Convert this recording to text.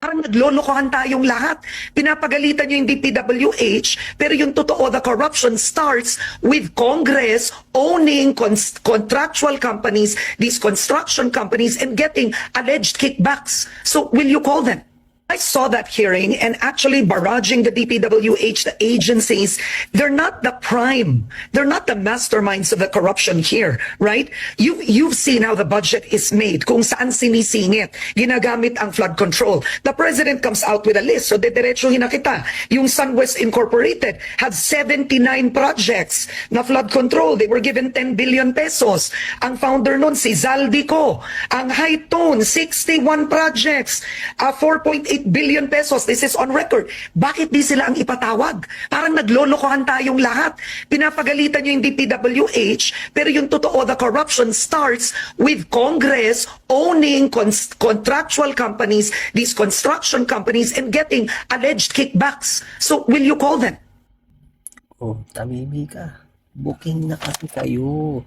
Parang naglolokohan tayong lahat. Pinapagalitan nyo yung DPWH, pero yung totoo, the corruption starts with Congress owning contractual companies, these construction companies, and getting alleged kickbacks. So will you call them? I saw that hearing and actually barraging the DPWH, the agencies, they're not the prime. They're not the masterminds of the corruption here, right? You've seen how the budget is made, kung saan sinisingit, ginagamit ang flood control. The president comes out with a list, so dediretsuhin na kita. Yung SunWest Incorporated had 79 projects na flood control. They were given 10 billion pesos. Ang founder nun, si Zaldico. Ang High Tone, 61 projects, 4.8 billion pesos. This is on record. Bakit di sila ang ipatawag? Parang naglolokohan tayong lahat. Pinapagalitan nyo yung DPWH, pero yung totoo, the corruption starts with Congress owning contractual companies, these construction companies, and getting alleged kickbacks. So, will you call them? Oh, tamimi ka. Booking na kasi kayo.